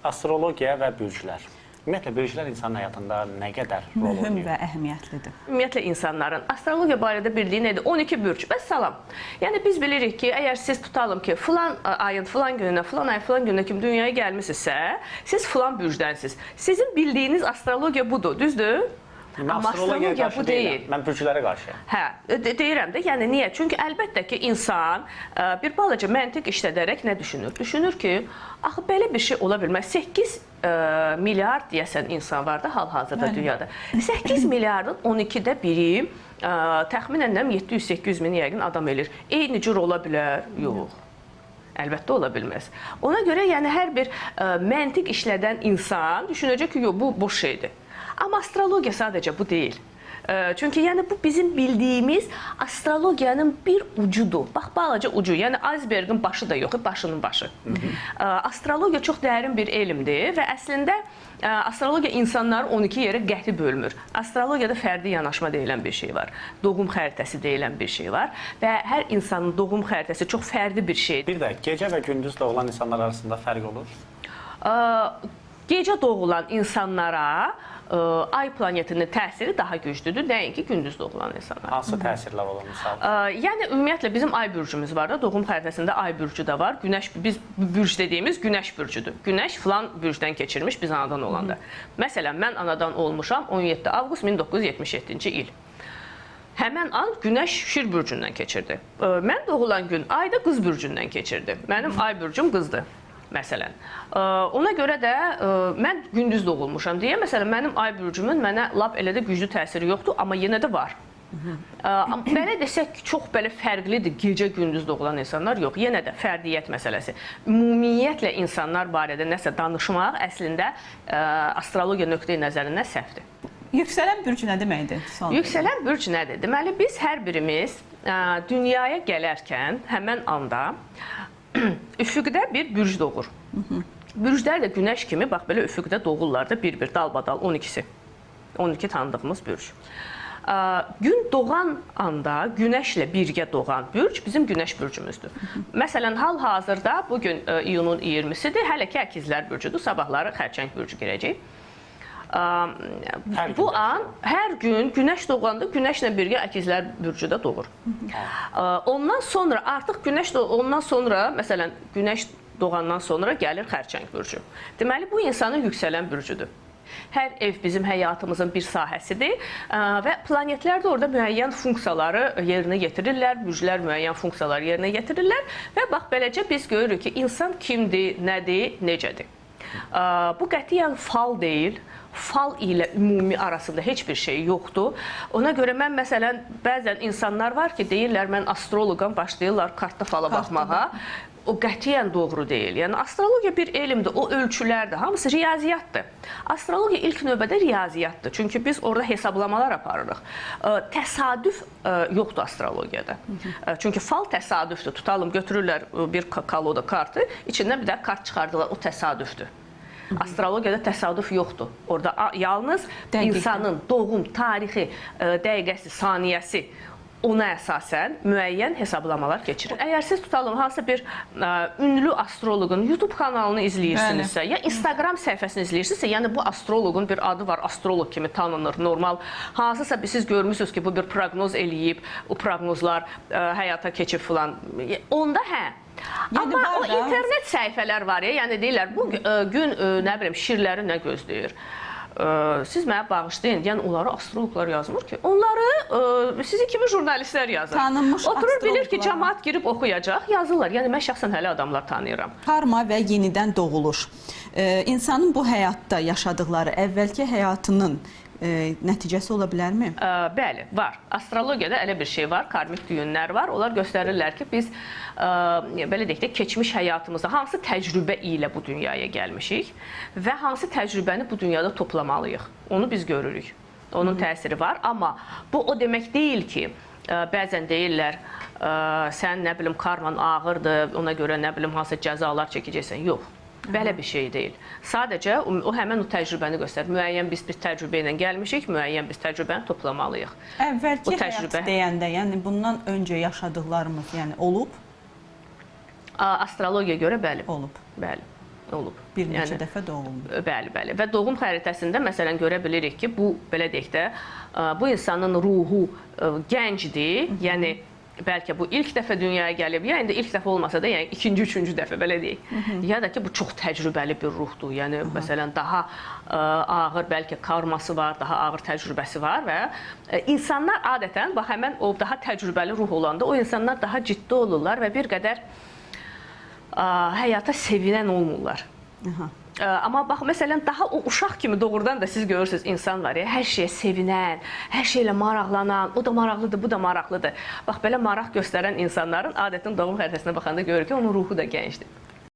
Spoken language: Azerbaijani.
Astrologiya və bürclər. Ümumiyyətlə, bürclər insanın həyatında nə qədər rol oynayır? Mühüm və əhəmiyyətlidir. Ümumiyyətlə, insanların astrologiya barədə bildiyi nədir? 12 bürc və salam. Yəni, biz bilirik ki, əgər siz tutalım ki, filan ayın, filan gününə, filan ay, filan gününə kimi dünyaya gəlmişsinizsə, siz filan bürcdənsiz. Sizin bildiyiniz astrologiya budur, düzdür? Amma astrologiya bu deyil. Mən bürclərə qarşıyam. Hə, deyirəm də, yəni niyə? Çünki əlbəttə ki, insan bir balaca məntiq işlədərək nə düşünür? Düşünür ki, axı belə bir şey ola bilməz. 8 milyard deyəsən insan var da hal-hazırda dünyada. 8 milyardın 12-də biri təxminən 700-800 min yəqin adam elir. Eyni cür ola bilər? Yox. Əlbəttə ola bilməz. Ona görə yəni hər bir məntiq işlədən insan düşünəcək ki, yox, bu boş şeydir. Amma astrologiya sadəcə bu deyil. Çünki yəni bu bizim bildiyimiz astrologiyanın bir ucudur. Bax, balaca ucu. Yəni icebergin başı da yox, başının başı. Astrologiya çox dərin bir elmdir və əslində astrologiya insanları 12 yerə qəti bölmür. Astrologiyada fərdi yanaşma deyilən bir şey var. Doğum xəritəsi deyilən bir şey var və hər insanın doğum xəritəsi çox fərdi bir şeydir. Bir də gecə və gündüz doğulan insanlar arasında fərq olur? Gecə doğulan insanlara ay planetinin təsiri daha güclüdür, nəinki gündüz doğulan insanlar. Hansı təsirlər olur misal? Yəni ümumiyyətlə bizim ay bürcümüz var da, doğum xəritəsində ay bürcü də var. Günəş, biz bürc dediyimiz günəş bürcüdür. Günəş filan bürcdən keçirmiş biz anadan olanda. Məsələn, mən anadan olmuşam 17 avqust 1977-ci il. Həmən an günəş şir bürcündən keçirdi. Mən doğulan gün ay da qız bürcündən keçirdi. Mənim ay bürcüm qızdır. Məsələn, ona görə də mən gündüz doğulmuşam deyə, məsələn, mənim ay bürcümün mənə lap elə də güclü təsiri yoxdur, amma yenə də var. Belə desək ki, çox belə fərqlidir gecə-gündüz doğulan insanlar, yox, yenə də fərdiyyət məsələsi. Ümumiyyətlə insanlar barədə nəsə danışmaq əslində astrologiya nöqteyi nəzərindən səhvdir. Yüksələn bürc nə deməkdir? Yüksələn bürc nədir? Deməli, biz hər birimiz dünyaya gələrkən həmən anda üfüqdə bir bürc doğur. Bürclər də günəş kimi, bax belə üfüqdə doğurlar da bir-bir, dalbadal 12-si. 12 tanıdığımız bürc. Gün doğan anda günəşlə birgə doğan bürc bizim günəş bürcümüzdür. Məsələn, hal-hazırda bugün iyunun 20-sidir, hələ ki əkizlər bürcüdür, sabahları xərçəng bürcü girəcək. Bu an hər gün günəş doğanda günəşlə birgə əkizlər bürcü də doğur. Ondan sonra artıq ondan sonra məsələn günəş doğandan sonra gəlir xərçəng bürcü. Deməli bu insanın yüksələn bürcüdür. Hər ev bizim həyatımızın bir sahəsidir və planetlər də orada müəyyən funksiyaları yerinə yetirirlər, bürclər müəyyən funksiyaları yerinə yetirirlər və bax beləcə biz görürük ki, insan kimdir, nədir, necədir. Bu qətiyyən fal deyil. Fal ilə ümumi arasında heç bir şey yoxdur. Ona görə mən məsələn bəzən insanlar var ki, deyirlər mən astroloqam, başlayırlar kartda fala baxmağa. O qətiyyən doğru deyil. Yəni astrologiya bir elmdir, o ölçülərdir, hamısı riyaziyyatdır. Astrologiya ilk növbədə riyaziyyatdır. Çünki biz orada hesablamalar aparırıq. Təsadüf yoxdur astrologiyada. Çünki fal təsadüfdür. Tutalım, götürürlər bir kaloda kartı, içindən bir də kart çıxardılar, o təsadüfdür. Astrologiyada təsadüf yoxdur. Orada yalnız insanın doğum tarixi, dəqiqəsi, saniyəsi ona əsasən müəyyən hesablamalar keçirir. Əgər siz tutalım, hansısa bir ünlü astroloqun YouTube kanalını izləyirsinizsə, ya Instagram səhifəsini izləyirsinizsə, yəni bu astroloqun bir adı var, astroloq kimi tanınır, normal. Hansısa siz görmüsünüz ki, bu bir proqnoz eləyib, o proqnozlar həyata keçib filan. Onda hə. Amma o internet səhifələr var ya, yəni deyirlər, bu gün nə bilim şirləri nə gözləyir. Siz mənə bağışlayın, yəni onları astroloqlar yazmır ki, onları sizi kimi jurnalistlər yazır. Tanınmış oturur bilir ki, cəmaat girib oxuyacaq, yazırlar. Yəni mən şəxsən hələ adamlar tanıyıram. Karma və yenidən doğuluş. İnsanın bu həyatda yaşadıkları əvvəlki həyatının nəticəsi ola bilərmi? Bəli, var. Astrologiyada elə bir şey var, karmik düyünlər var. Onlar göstərirlər ki, biz belə deyək də keçmiş həyatımızda hansı təcrübə ilə bu dünyaya gəlmişik və hansı təcrübəni bu dünyada toplamalıyıq. Onu biz görürük. Onun təsiri var. Amma bu o demək deyil ki, bəzən deyirlər, sən nə bilim karman ağırdır, ona görə nə bilim hansı cəzalar çəkəcəksən. Yox. Belə bir şey deyil. Sadəcə o həmən o təcrübəni göstərir. Müəyyən biz bir təcrübə ilə gəlmişik, müəyyən biz təcrübəni toplamalıyıq. Əvvəlki həyat deyəndə, yəni bundan öncə yaşadıqlarımız yəni olub? Astrologiyaya görə bəli. Olub. Bəli. olub. Bir neçə dəfə doğulmuş. Bəli, bəli. Və doğum xəritəsində məsələn görə bilirik ki, bu belə deyək də, bu insanın ruhu gəncdir, yəni bəlkə bu ilk dəfə dünyaya gəlib, ya indi ilk dəfə olmasa da, yəni ikinci, üçüncü dəfə belə deyək. Ya da ki, bu çox təcrübəli bir ruhdur. Yəni məsələn daha ağır bəlkə karması var, daha ağır təcrübəsi var və insanlar adətən bax həmin o daha təcrübəli ruh olanda o insanlar daha ciddi olurlar və bir qədər həyata sevinən olmurlar. Amma bax, məsələn, daha o uşaq kimi doğrudan da siz görürsünüz, insan var ya, hər şeyə sevinən, hər şeylə maraqlanan, o da maraqlıdır, bu da maraqlıdır. Bax, belə maraq göstərən insanların adətən doğum xəritəsinə baxanda görür ki, onun ruhu da gəncdir.